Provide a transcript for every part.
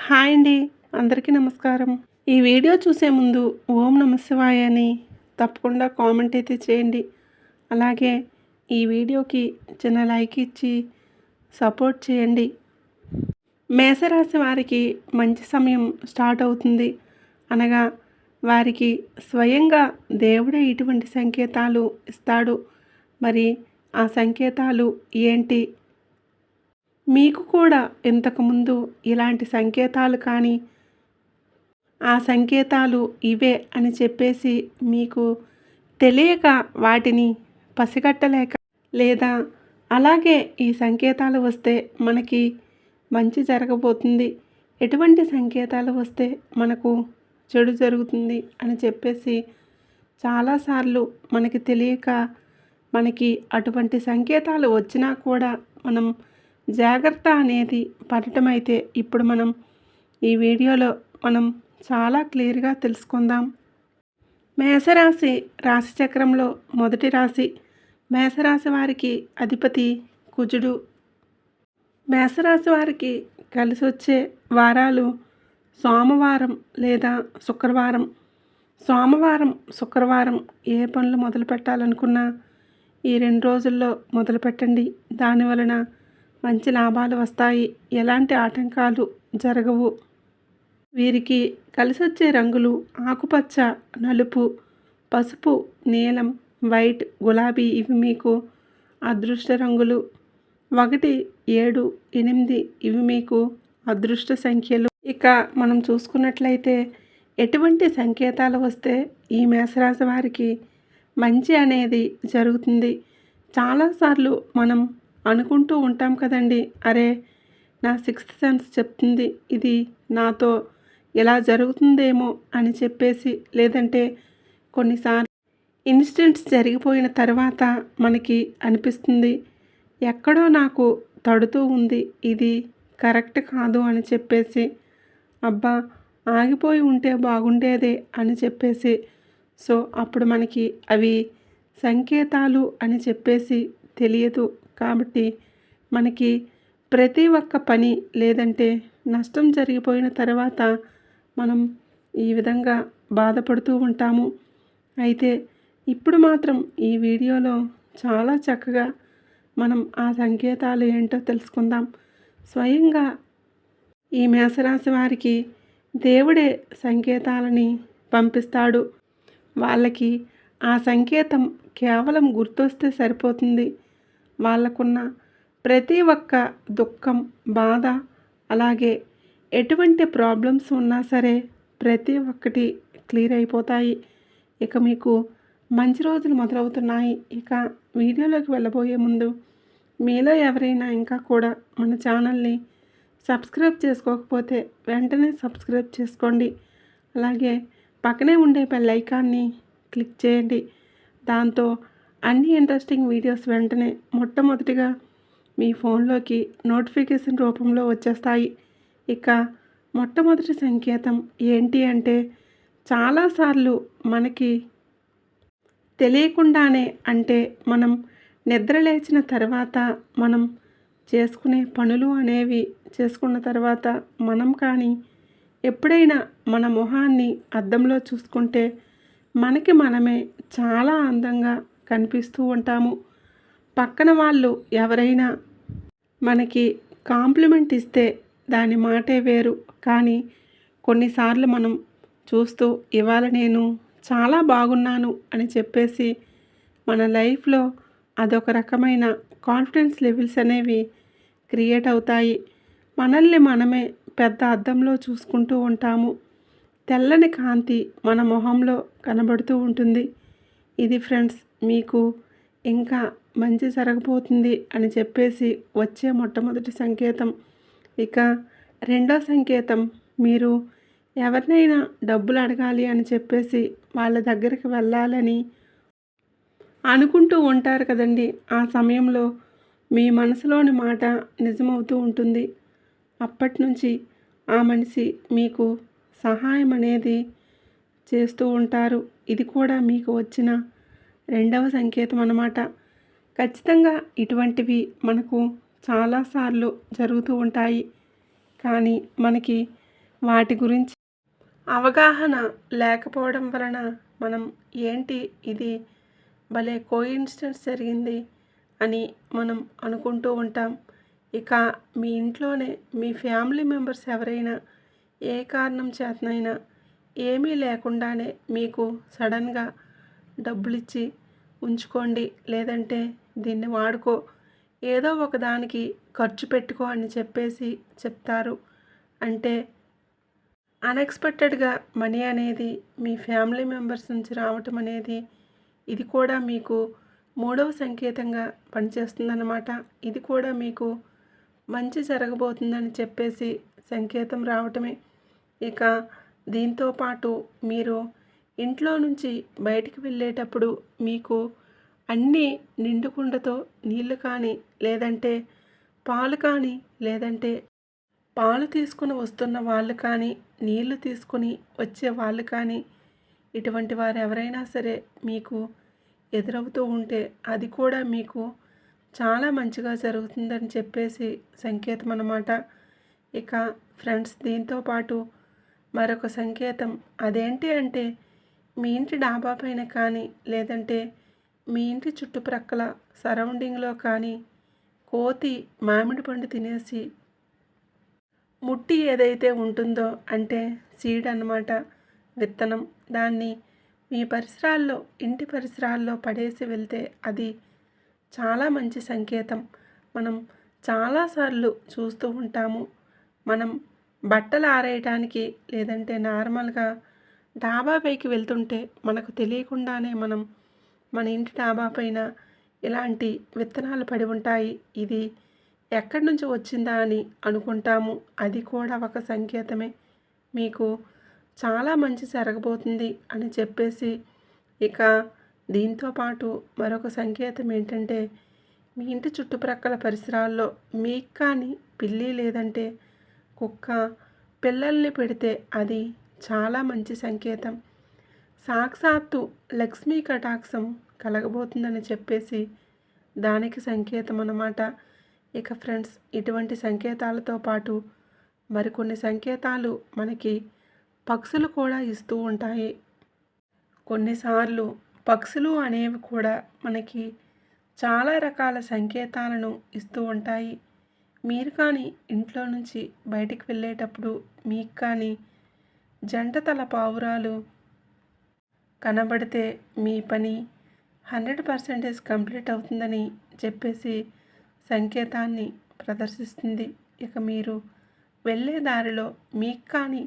Hi అండి. అందరికీ నమస్కారం. ఈ వీడియో చూసే ముందు ఓం నమః శివాయ అని తప్పకుండా కామెంట్ అయితే చేయండి. అలాగే ఈ వీడియోకి చిన్న లైక్ ఇచ్చి సపోర్ట్ చేయండి. మేషరాశి వారికి మంచి సమయం స్టార్ట్ అవుతుంది. అనగా వారికి స్వయంగా దేవుడే ఇటువంటి సంకేతాలు ఇస్తాడు. మరి ఆ సంకేతాలు ఏంటి? మీకు కూడా ఇంతకుముందు ఇలాంటి సంకేతాలు కానీ, ఆ సంకేతాలు ఇవే అని చెప్పేసి మీకు తెలియక వాటిని పసిగట్టలేక, లేదా అలాగే ఈ సంకేతాలు వస్తే మనకి మంచి జరగబోతుంది, ఎటువంటి సంకేతాలు వస్తే మనకు చెడు జరుగుతుంది అని చెప్పేసి చాలాసార్లు మనకి తెలియక, మనకి అటువంటి సంకేతాలు వచ్చినా కూడా మనం జాగ్రత్త అనేది పడటం అయితే ఇప్పుడు మనం ఈ వీడియోలో చాలా క్లియర్గా తెలుసుకుందాం. మేషరాశి రాశి చక్రంలో మొదటి రాశి. మేషరాశి వారికి అధిపతి కుజుడు. మేషరాశి వారికి కలిసి వచ్చే వారాలు సోమవారం లేదా శుక్రవారం. సోమవారం శుక్రవారం ఏ పనులు మొదలు పెట్టాలనుకున్నా ఈ 2 రోజుల్లో మొదలు పెట్టండి. దానివలన మంచి లాభాలు వస్తాయి. ఎలాంటి ఆటంకాలు జరగవు. వీరికి కలిసొచ్చే రంగులు ఆకుపచ్చ, నలుపు, పసుపు, నీలం, వైట్, గులాబీ. ఇవి మీకు అదృష్ట రంగులు. 1, 7, 8 ఇవి మీకు అదృష్ట సంఖ్యలు. ఇక మనం చూసుకున్నట్లయితే ఎటువంటి సంకేతాలు వస్తే ఈ మేషరాశి వారికి మంచి అనేది జరుగుతుంది. చాలాసార్లు మనం అనుకుంటూ ఉంటాం కదండి, అరే నా 6th సెన్స్ చెప్తుంది ఇది నాతో ఇలా జరుగుతుందేమో అని చెప్పేసి, లేదంటే కొన్నిసార్లు ఇన్సిడెంట్స్ జరిగిపోయిన తర్వాత మనకి అనిపిస్తుంది ఎక్కడో నాకు తడుతూ ఉంది, ఇది కరెక్ట్ కాదు అని చెప్పేసి, అబ్బా ఆగిపోయి ఉంటే బాగుండేదే అని చెప్పేసి. సో అప్పుడు మనకి అవి సంకేతాలు అని చెప్పేసి తెలియదు. కాబట్టి మనకి ప్రతి ఒక్క పని, లేదంటే నష్టం జరిగిపోయిన తర్వాత మనం ఈ విధంగా బాధపడుతూ ఉంటాము. అయితే ఇప్పుడు మాత్రం ఈ వీడియోలో చాలా చక్కగా మనం ఆ సంకేతాలు ఏంటో తెలుసుకుందాం. స్వయంగా ఈ మేషరాశి వారికి దేవుడే సంకేతాలని పంపిస్తాడు. వాళ్ళకి ఆ సంకేతం కేవలం గుర్తొస్తే సరిపోతుంది. వాళ్ళకున్న ప్రతి ఒక్క దుఃఖం, బాధ, అలాగే ఎటువంటి ప్రాబ్లమ్స్ ఉన్నా సరే ప్రతి ఒక్కటి క్లియర్ అయిపోతాయి. ఇక మీకు మంచి రోజులు మొదలవుతున్నాయి. ఇక వీడియోలోకి వెళ్ళబోయే ముందు మీలో ఎవరైనా ఇంకా కూడా మన ఛానల్ని సబ్స్క్రైబ్ చేసుకోకపోతే వెంటనే సబ్స్క్రైబ్ చేసుకోండి. అలాగే పక్కనే ఉండే బెల్ ఐకాన్ని క్లిక్ చేయండి. దాంతో అన్ని ఇంట్రెస్టింగ్ వీడియోస్ వెంటనే మొట్టమొదటిగా మీ ఫోన్లోకి నోటిఫికేషన్ రూపంలో వచ్చేస్తాయి. ఇక మొట్టమొదటి సంకేతం ఏంటి అంటే, చాలాసార్లు మనకి తెలియకుండానే, అంటే మనం నిద్ర లేచిన తర్వాత మనం చేసుకునే పనులు అనేవి చేసుకున్న తర్వాత మనం కానీ ఎప్పుడైనా మన మొహాన్ని అద్దంలో చూసుకుంటే మనకి మనమే చాలా అందంగా కనిపిస్తూ ఉంటాము. పక్కన వాళ్ళు ఎవరైనా మనకి కాంప్లిమెంట్ ఇస్తే దాని మాటే వేరు. కానీ కొన్నిసార్లు మనం చూస్తూ ఇవాళ నేను చాలా బాగున్నాను అని చెప్పేసి మన లైఫ్లో అదొక రకమైన కాన్ఫిడెన్స్ లెవెల్స్ అనేవి క్రియేట్ అవుతాయి. మనల్ని మనమే పెద్ద అద్దంలో చూసుకుంటూ ఉంటాము. తెల్లని కాంతి మన మొహంలో కనబడుతూ ఉంటుంది. ఇది ఫ్రెండ్స్ మీకు ఇంకా మంచి జరగబోతుంది అని చెప్పేసి వచ్చే మొట్టమొదటి సంకేతం. ఇక రెండో సంకేతం, మీరు ఎవరినైనా డబ్బులు అడగాలి అని చెప్పేసి వాళ్ళ దగ్గరికి వెళ్ళాలని అనుకుంటూ ఉంటారు కదండి. ఆ సమయంలో మీ మనసులోని మాట నిజమవుతూ ఉంటుంది. అప్పటి నుంచి ఆ మనిషి మీకు సహాయం అనేది చేస్తూ ఉంటారు. ఇది కూడా మీకు వచ్చిన రెండవ సంకేతం అన్నమాట. ఖచ్చితంగా ఇటువంటివి మనకు చాలాసార్లు జరుగుతూ ఉంటాయి. కానీ మనకి వాటి గురించి అవగాహన లేకపోవడం వలన మనం ఏంటి ఇది భలే కోయిన్సిడెన్స్ జరిగింది అని మనం అనుకుంటూ ఉంటాం. ఇక మీ ఇంట్లోనే మీ ఫ్యామిలీ మెంబర్స్ ఎవరైనా ఏ కారణం చేతనైనా ఏమీ లేకుండానే మీకు సడన్గా డబ్బులిచ్చి ఉంచుకోండి, లేదంటే దీన్ని వాడుకో, ఏదో ఒకదానికి ఖర్చు పెట్టుకో అని చెప్పేసి చెప్తారు. అంటే అన్ఎక్స్‌పెక్టెడ్‌గా మనీ అనేది మీ ఫ్యామిలీ మెంబర్స్ నుంచి రావటం అనేది ఇది కూడా మీకు మూడవ సంకేతంగా పనిచేస్తుందన్నమాట. ఇది కూడా మీకు మంచి జరగబోతుందని చెప్పేసి సంకేతం రావటమే. ఇక దీంతో పాటు మీరు ఇంట్లో నుంచి బయటికి వెళ్ళేటప్పుడు మీకు అన్నీ నిండు కుండతో నీళ్లు కానీ, లేదంటే పాలు కానీ, లేదంటే పాలు తీసుకొని వస్తున్న వాళ్ళు కానీ, నీళ్లు తీసుకొని వచ్చే వాళ్ళు కానీ, ఇటువంటి వారు ఎవరైనా సరే మీకు ఎదురవుతూ ఉంటే అది కూడా మీకు చాలా మంచిగా జరుగుతుందని చెప్పేసి సంకేతం అన్నమాట. ఇక ఫ్రెండ్స్, దీంతో పాటు మరొక సంకేతం అదేంటి అంటే మీ ఇంటి డాబా పైన కానీ, లేదంటే మీ ఇంటి చుట్టుప్రక్కల సరౌండింగ్లో కానీ కోతి మామిడి పండు తినేసి ముట్టి ఏదైతే ఉంటుందో అంటే సీడ్ అన్నమాట, విత్తనం, దాన్ని మీ పరిసరాల్లో ఇంటి పరిసరాల్లో పడేసి వెళ్తే అది చాలా మంచి సంకేతం. మనం చాలాసార్లు చూస్తూ ఉంటాము. మనం బట్టలు ఆరేయడానికి, లేదంటే నార్మల్గా డాబా పైకి వెళ్తుంటే మనకు తెలియకుండానే మనం మన ఇంటి డాబా పైన ఇలాంటి విత్తనాలు పడి ఉంటాయి. ఇది ఎక్కడి నుంచి వచ్చిందా అని అనుకుంటాము. అది కూడా ఒక సంకేతమే. మీకు చాలా మంచి జరగబోతుంది అని చెప్పేసి. ఇక దీంతో పాటు మరొక సంకేతం ఏంటంటే మీ ఇంటి చుట్టుప్రక్కల పరిసరాల్లో మీకు కానీ పిల్లి లేదంటే కుక్క పిల్లల్ని పెడితే అది చాలా మంచి సంకేతం. సాక్షాత్తు లక్ష్మీ కటాక్షం కలగబోతుందని చెప్పేసి దానికి సంకేతం అన్నమాట. ఇక ఫ్రెండ్స్, ఇటువంటి సంకేతాలతో పాటు మరికొన్ని సంకేతాలు మనకి పక్షులు కూడా ఇస్తూ ఉంటాయి. కొన్నిసార్లు పక్షులు అనేవి కూడా మనకి చాలా రకాల సంకేతాలను ఇస్తూ ఉంటాయి. మీరు కానీ ఇంట్లో నుంచి బయటికి వెళ్ళేటప్పుడు మీకు కానీ జంట తల పావురాలు కనబడితే మీ పని 100% కంప్లీట్ అవుతుందని చెప్పేసి సంకేతాన్ని ప్రదర్శిస్తుంది. ఇక మీరు వెళ్ళే దారిలో మీకు కానీ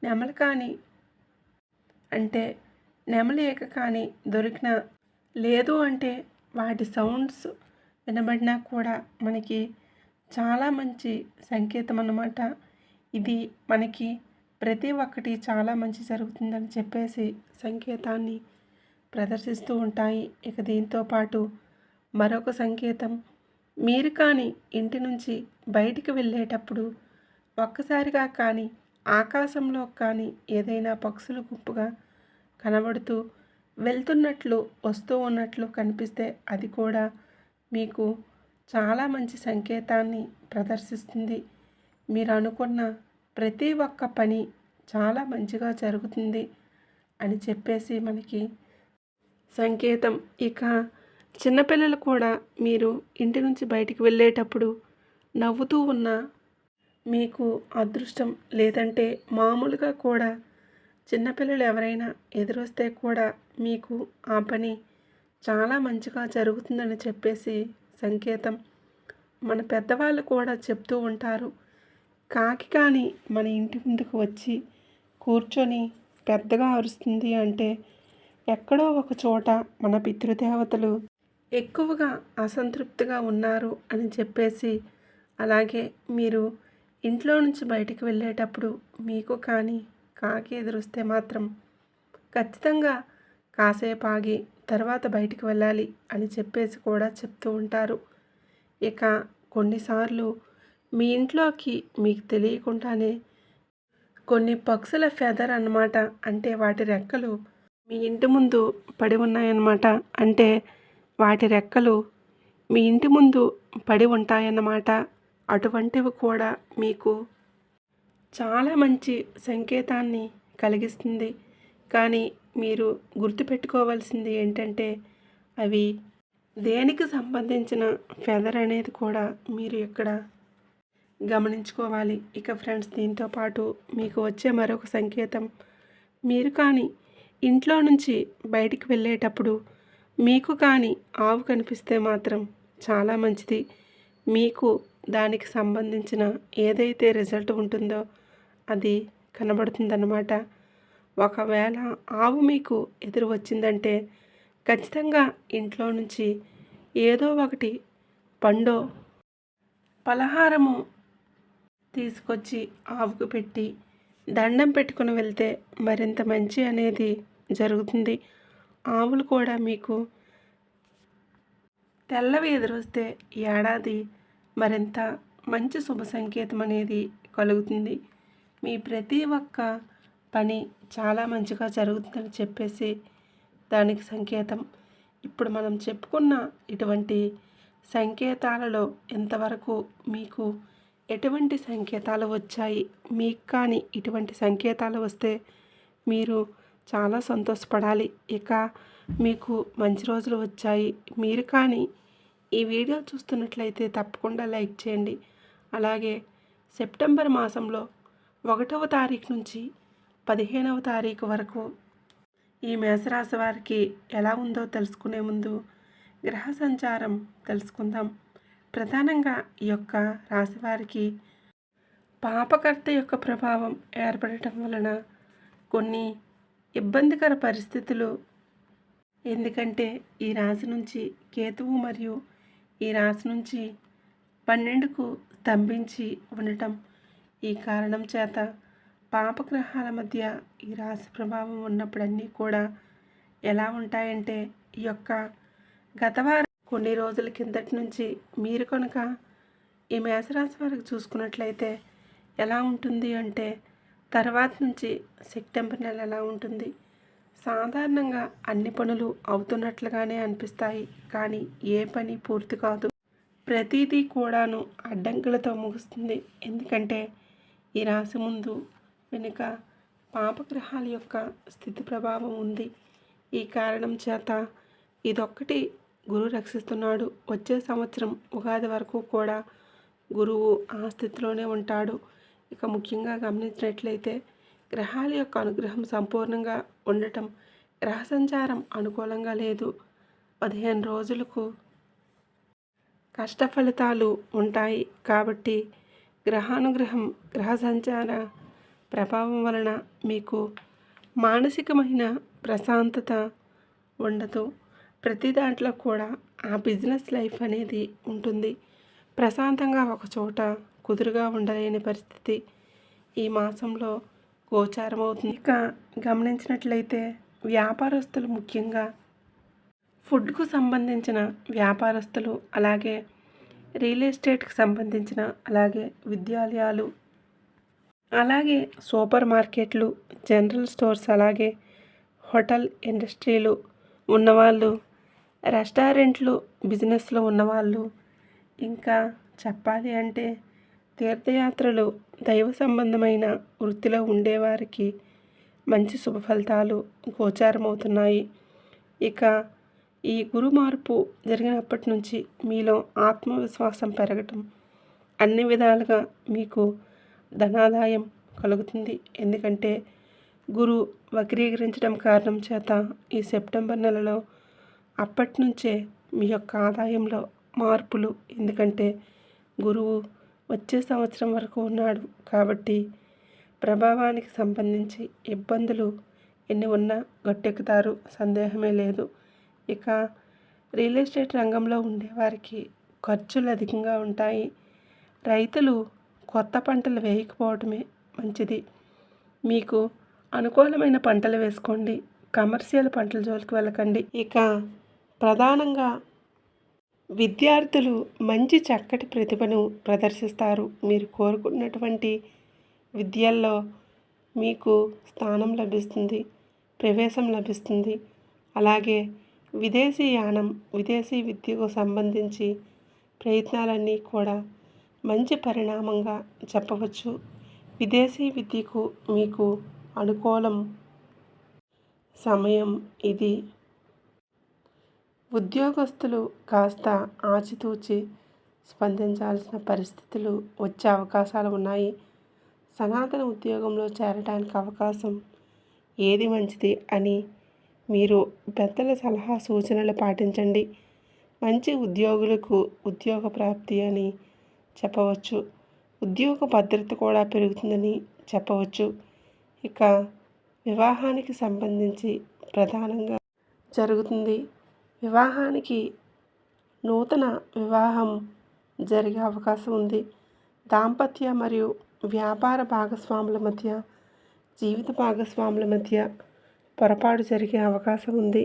నెమలి కానీ, అంటే నెమలి ఈక కానీ దొరికిన, లేదు అంటే వాటి సౌండ్స్ వినబడినా కూడా మనకి చాలా మంచి సంకేతం అన్నమాట. ఇది మనకి ప్రతి ఒక్కటి చాలా మంచి జరుగుతుందని చెప్పేసి సంకేతాన్ని ప్రదర్శిస్తూ ఉంటాయి. ఇక దీంతో పాటు మరొక సంకేతం, మీరు కానీ ఇంటి నుంచి బయటికి వెళ్ళేటప్పుడు ఒక్కసారిగా కానీ ఆకాశంలో కానీ ఏదైనా పక్షులు గుంపుగా కనబడుతూ వెళ్తున్నట్లు వస్తూ ఉన్నట్లు కనిపిస్తే అది కూడా మీకు చాలా మంచి సంకేతాన్ని ప్రదర్శిస్తుంది. మీరు అనుకున్న ప్రతి ఒక్క పని చాలా మంచిగా జరుగుతుంది అని చెప్పేసి మనకి సంకేతం. ఇక చిన్నపిల్లలు కూడా మీరు ఇంటి నుంచి బయటికి వెళ్ళేటప్పుడు నవ్వుతూ ఉన్న మీకు అదృష్టం, లేదంటే మామూలుగా కూడా చిన్నపిల్లలు ఎవరైనా ఎదురొస్తే కూడా మీకు ఆ పని చాలా మంచిగా జరుగుతుందని చెప్పేసి సంకేతం. మన పెద్దవాళ్ళు కూడా చెప్తూ ఉంటారు, కాకి కానీ మన ఇంటి ముందుకు వచ్చి కూర్చొని పెద్దగా అరుస్తుంది అంటే ఎక్కడో ఒక చోట మన పితృదేవతలు ఎక్కువగా అసంతృప్తిగా ఉన్నారు అని చెప్పేసి. అలాగే మీరు ఇంట్లో నుంచి బయటికి వెళ్ళేటప్పుడు మీకు కానీ కాకి ఎదురొస్తే మాత్రం ఖచ్చితంగా కాసేపు ఆగి తర్వాత బయటికి వెళ్ళాలి అని చెప్పేసి కూడా చెప్తూ ఉంటారు. ఇక కొన్నిసార్లు మీ ఇంట్లోకి మీకు తెలియకుండానే కొన్ని పక్షుల ఫెదర్ అన్నమాట, అంటే వాటి రెక్కలు మీ ఇంటి ముందు పడి ఉన్నాయన్నమాట. అంటే వాటి రెక్కలు మీ ఇంటి ముందు పడి ఉంటాయన్నమాట. అటువంటివి కూడా మీకు చాలా మంచి సంకేతాన్ని కలిగిస్తుంది. కానీ మీరు గుర్తుపెట్టుకోవాల్సింది ఏంటంటే అవి దేనికి సంబంధించిన ఫెదర్ అనేది కూడా మీరు ఇక్కడ గమనించుకోవాలి. ఇక ఫ్రెండ్స్, దీంతో పాటు మీకు వచ్చే మరొక సంకేతం, మీరు కానీ ఇంట్లో నుంచి బయటికి వెళ్ళేటప్పుడు మీకు కానీ ఆవు కనిపిస్తే మాత్రం చాలా మంచిది. మీకు దానికి సంబంధించిన ఏదైతే రిజల్ట్ ఉంటుందో అది కనబడుతుందన్నమాట. ఒకవేళ ఆవు మీకు ఎదురు వచ్చిందంటే ఖచ్చితంగా ఇంట్లో నుంచి ఏదో ఒకటి పండో పలహారము తీసుకొచ్చి ఆవుకు పెట్టి దండం పెట్టుకుని వెళ్తే మరింత మంచి అనేది జరుగుతుంది. ఆవులు కూడా మీకు తెల్లవి ఎదురొస్తే ఏడాది మరింత మంచి శుభ సంకేతం అనేది కలుగుతుంది. మీ ప్రతి ఒక్క పని చాలా మంచిగా జరుగుతుందని చెప్పేసి దానికి సంకేతం. ఇప్పుడు మనం చెప్పుకున్న ఇటువంటి సంకేతాలలో ఎంతవరకు మీకు ఎటువంటి సంకేతాలు వచ్చాయి, మీకు కానీ ఇటువంటి సంకేతాలు వస్తే మీరు చాలా సంతోషపడాలి. ఇక మీకు మంచి రోజులు వచ్చాయి. మీరు కానీ ఈ వీడియో చూస్తున్నట్లయితే తప్పకుండా లైక్ చేయండి. అలాగే సెప్టెంబర్ మాసంలో 1వ తారీఖు నుంచి 15వ తారీఖు వరకు ఈ మేషరాశి వారికి ఎలా ఉందో తెలుసుకునే ముందు గ్రహ సంచారం తెలుసుకుందాం. ప్రధానంగా ఈ యొక్క రాశి వారికి పాపకర్త యొక్క ప్రభావం ఏర్పడటం వలన కొన్ని ఇబ్బందికర పరిస్థితులు, ఎందుకంటే ఈ రాశి నుంచి కేతువు మరియు ఈ రాశి నుంచి 12కు స్తంభించి ఉండటం, ఈ కారణం చేత పాపగ్రహాల మధ్య ఈ రాశి ప్రభావం ఉన్నప్పుడన్నీ కూడా ఎలా ఉంటాయంటే ఈ యొక్క గత వారం కొన్ని రోజుల కిందటి నుంచి మీరు కనుక ఈ మేషరాశి వారికి చూసుకున్నట్లయితే ఎలా ఉంటుంది అంటే తర్వాత నుంచి సెప్టెంబర్ నెల ఎలా ఉంటుంది. సాధారణంగా అన్ని పనులు అవుతున్నట్లుగానే అనిపిస్తాయి, కానీ ఏ పని పూర్తి కాదు. ప్రతిదీ కూడాను అడ్డంకులతో ముగుస్తుంది. ఎందుకంటే ఈ రాశి ముందు వెనుక పాపగ్రహాల యొక్క స్థితి ప్రభావం ఉంది. ఈ కారణం చేత ఇదొక్కటి గురువు రక్షిస్తున్నాడు. వచ్చే సంవత్సరం ఉగాది వరకు కూడా గురువు ఆ స్థితిలోనే ఉంటాడు. ఇక ముఖ్యంగా గమనించినట్లయితే గ్రహాల యొక్క అనుగ్రహం సంపూర్ణంగా ఉండటం, గ్రహ సంచారం అనుకూలంగా లేదు. 15 రోజులకు కష్ట ఫలితాలు ఉంటాయి. కాబట్టి గ్రహానుగ్రహం, గ్రహ సంచార ప్రభావం వలన మీకు మానసికమైన ప్రశాంతత ఉండదు. ప్రతి దాంట్లో కూడా ఆ బిజినెస్ లైఫ్ అనేది ఉంటుంది. ప్రశాంతంగా ఒక చోట కుదురుగా ఉండలేని పరిస్థితి ఈ మాసంలో గోచారం అవుతుంది. ఇక గమనించినట్లయితే వ్యాపారస్తులు, ముఖ్యంగా ఫుడ్కు సంబంధించిన వ్యాపారస్తులు, అలాగే రియల్ ఎస్టేట్కి సంబంధించిన, అలాగే విద్యాలయాలు, అలాగే సూపర్ మార్కెట్లు, జనరల్ స్టోర్స్, అలాగే హోటల్ ఇండస్ట్రీలు ఉన్నవాళ్ళు, రెస్టారెంట్లు బిజినెస్లో ఉన్నవాళ్ళు, ఇంకా చెప్పాలి అంటే తీర్థయాత్రలు, దైవ సంబంధమైన వృత్తిలో ఉండేవారికి మంచి శుభ ఫలితాలు గోచారమవుతున్నాయి. ఇక ఈ గురు మార్పు జరిగినప్పటి నుంచి మీలో ఆత్మవిశ్వాసం పెరగటం, అన్ని విధాలుగా మీకు ధనాదాయం కలుగుతుంది. ఎందుకంటే గురు వక్రీకరించడం కారణం చేత ఈ సెప్టెంబర్ నెలలో అప్పటి నుంచే మీ యొక్క ఆదాయంలో మార్పులు, ఎందుకంటే గురువు వచ్చే సంవత్సరం వరకు ఉన్నాడు. కాబట్టి ప్రభావానికి సంబంధించి ఇబ్బందులు ఎన్ని ఉన్నా గట్టెక్కుతారు, సందేహమే లేదు. ఇక రియల్ ఎస్టేట్ రంగంలో ఉండేవారికి ఖర్చులు అధికంగా ఉంటాయి. రైతులు కొత్త పంటలు వేయకపోవడమే మంచిది. మీకు అనుకూలమైన పంటలు వేసుకోండి, కమర్షియల్ పంటల జోలికి వెళ్ళకండి. ఇక ప్రధానంగా విద్యార్థులు మంచి చక్కటి ప్రతిభను ప్రదర్శిస్తారు. మీరు కోరుకున్నటువంటి విద్యల్లో మీకు స్థానం లభిస్తుంది, ప్రవేశం లభిస్తుంది. అలాగే విదేశీయానం, విదేశీ విద్యకు సంబంధించి ప్రయత్నాలన్నీ కూడా మంచి పరిణామంగా చెప్పవచ్చు. విదేశీ విద్యకు మీకు అనుకూలం సమయం ఇది. ఉద్యోగస్తులు కాస్త ఆచితూచి స్పందించాల్సిన పరిస్థితులు వచ్చే అవకాశాలు ఉన్నాయి. సనాతన ఉద్యోగంలో చేరడానికి అవకాశం ఏది మంచిది అని మీరు పెద్దల సలహా సూచనలు పాటించండి. మంచి ఉద్యోగులకు ఉద్యోగ ప్రాప్తి అని చెప్పవచ్చు. ఉద్యోగ భద్రత కూడా పెరుగుతుందని చెప్పవచ్చు. ఇక వివాహానికి సంబంధించి ప్రధానంగా జరుగుతుంది. వివాహానికి నూతన వివాహం జరిగే అవకాశం ఉంది. దాంపత్య మరియు వ్యాపార భాగస్వాముల మధ్య, జీవిత భాగస్వాముల మధ్య పొరపాటు జరిగే అవకాశం ఉంది.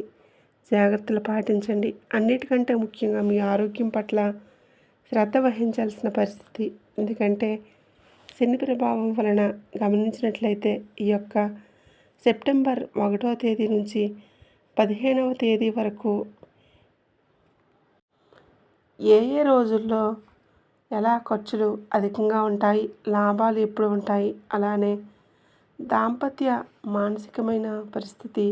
జాగ్రత్తలు పాటించండి. అన్నిటికంటే ముఖ్యంగా మీ ఆరోగ్యం పట్ల శ్రద్ధ వహించాల్సిన పరిస్థితి. ఎందుకంటే శని ప్రభావం వలన గమనించినట్లయితే ఈ యొక్క సెప్టెంబర్ 1వ తేదీ నుంచి 15వ తేదీ వరకు ఏ రోజుల్లో ఎలా ఖర్చులు అధికంగా ఉంటాయి, లాభాలు ఎప్పుడు ఉంటాయి, అలానే దాంపత్య మానసికమైన పరిస్థితి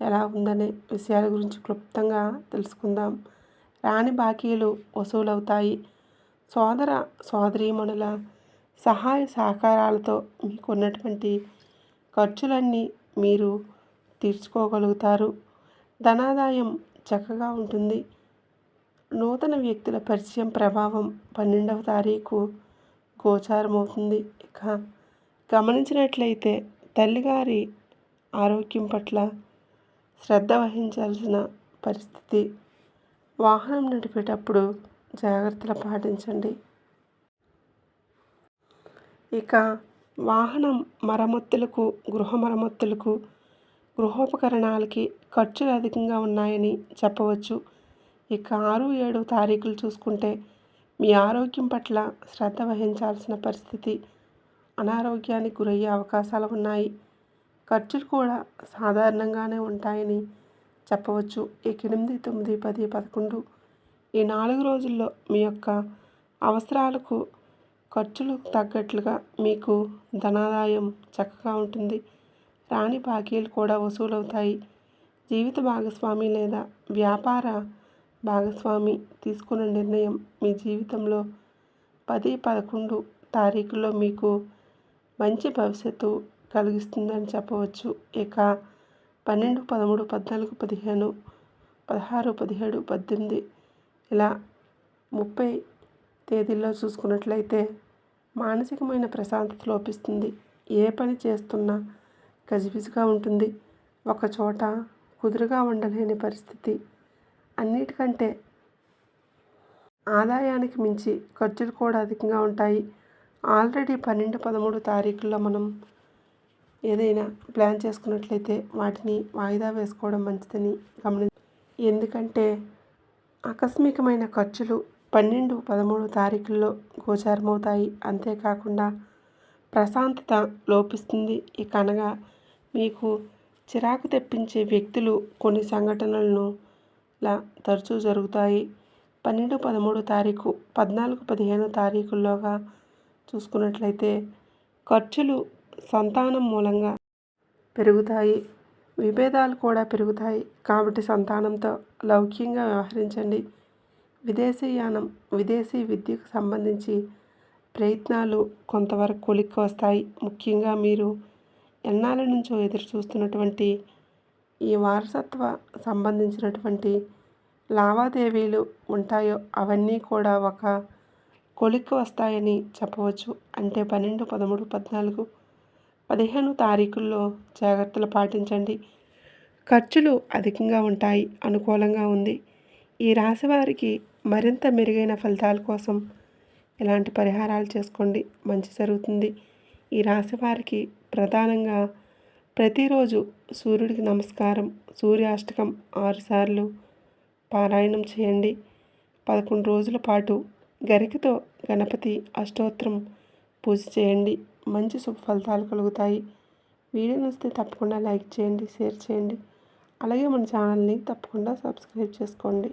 ఎలా ఉందనే విషయాల గురించి క్లుప్తంగా తెలుసుకుందాం. రాని బాకీలు వసూలవుతాయి. సోదర సోదరీమణుల సహాయ సహకారాలతో మీకున్నటువంటి ఖర్చులన్నీ మీరు తీర్చుకోగలుగుతారు. ధనాదాయం చక్కగా ఉంటుంది. నూతన వ్యక్తుల పరిచయం ప్రభావం 12వ తారీఖు గోచారమవుతుంది. ఇక గమనించినట్లయితే తల్లిగారి ఆరోగ్యం పట్ల శ్రద్ధ వహించాల్సిన పరిస్థితి. వాహనం నడిపేటప్పుడు జాగ్రత్తలు పాటించండి. ఇక వాహనం మరమ్మతులకు, గృహ మరమ్మతులకు, గృహోపకరణాలకి ఖర్చులు అధికంగా ఉన్నాయని చెప్పవచ్చు. ఇక 6, 7 తారీఖులు చూసుకుంటే మీ ఆరోగ్యం పట్ల శ్రద్ధ వహించాల్సిన పరిస్థితి. అనారోగ్యానికి గురయ్యే అవకాశాలు ఉన్నాయి. ఖర్చులు కూడా సాధారణంగానే ఉంటాయని చెప్పవచ్చు. ఇక 8, 9, 10, 11 ఈ 4 రోజుల్లో మీ యొక్క అవసరాలకు ఖర్చులకు తగ్గట్లుగా మీకు ధనాదాయం చక్కగా ఉంటుంది. రాని బాకీలు కూడా వసూలవుతాయి. జీవిత భాగస్వామి లేదా వ్యాపార భాగస్వామి తీసుకున్న నిర్ణయం మీ జీవితంలో 10, 11 తారీఖుల్లో మీకు మంచి భవిష్యత్తు కలిగిస్తుందని చెప్పవచ్చు. ఇక 12, 13, 14, 15, 16, 17, 18 ఇలా 30 తేదీల్లో చూసుకున్నట్లయితే మానసికమైన ప్రశాంతత లోపిస్తుంది. ఏ పని చేస్తున్నా గజిబిజిగా ఉంటుంది. ఒకచోట కుదురుగా ఉండలేని పరిస్థితి. అన్నిటికంటే ఆదాయానికి మించి ఖర్చులు కూడా అధికంగా ఉంటాయి. ఆల్రెడీ 12, 13 తారీఖుల్లో మనం ఏదైనా ప్లాన్ చేసుకున్నట్లయితే వాటిని వాయిదా వేసుకోవడం మంచిదని ఎందుకంటే ఆకస్మికమైన ఖర్చులు 12, 13 తారీఖుల్లో గోచారమవుతాయి. అంతేకాకుండా ప్రశాంతత లోపిస్తుంది. ఇక అనగా మీకు చిరాకు తెప్పించే వ్యక్తులు కొన్ని సంఘటనలను తరచూ జరుగుతాయి. 12, 13 తారీఖు, 14, 15 తారీఖుల్లోగా చూసుకున్నట్లయితే ఖర్చులు సంతానం మూలంగా పెరుగుతాయి. విభేదాలు కూడా పెరుగుతాయి. కాబట్టి సంతానంతో లౌక్యంగా వ్యవహరించండి. విదేశీయానం, విదేశీ విద్యకు సంబంధించి ప్రయత్నాలు కొంతవరకు కొలిక్కి వస్తాయి. ముఖ్యంగా మీరు ఎన్నాళ్ళ నుంచో ఎదురు చూస్తున్నటువంటి ఈ వారసత్వ సంబంధించినటువంటి లావాదేవీలు ఉంటాయో అవన్నీ కూడా ఒక కొలిక్కి వస్తాయని చెప్పవచ్చు. అంటే 12, 13, 14, 15 తారీఖుల్లో జాగ్రత్తలు పాటించండి. ఖర్చులు అధికంగా ఉంటాయి. అనుకూలంగా ఉంది. ఈ రాశి వారికి మరింత మెరుగైన ఫలితాల కోసం ఇలాంటి పరిహారాలు చేసుకోండి. మంచి జరుగుతుంది. ఈ రాశి వారికి ప్రధానంగా ప్రతిరోజు సూర్యుడికి నమస్కారం, సూర్యాష్టకం 6 సార్లు పారాయణం చేయండి. 11 రోజుల పాటు గరికతో గణపతి అష్టోత్తరం పూజ చేయండి. మంచి శుభ ఫలితాలు కలుగుతాయి. వీడియో నచ్చితే తప్పకుండా లైక్ చేయండి, షేర్ చేయండి. అలాగే మన ఛానల్ని తప్పకుండా సబ్స్క్రైబ్ చేసుకోండి.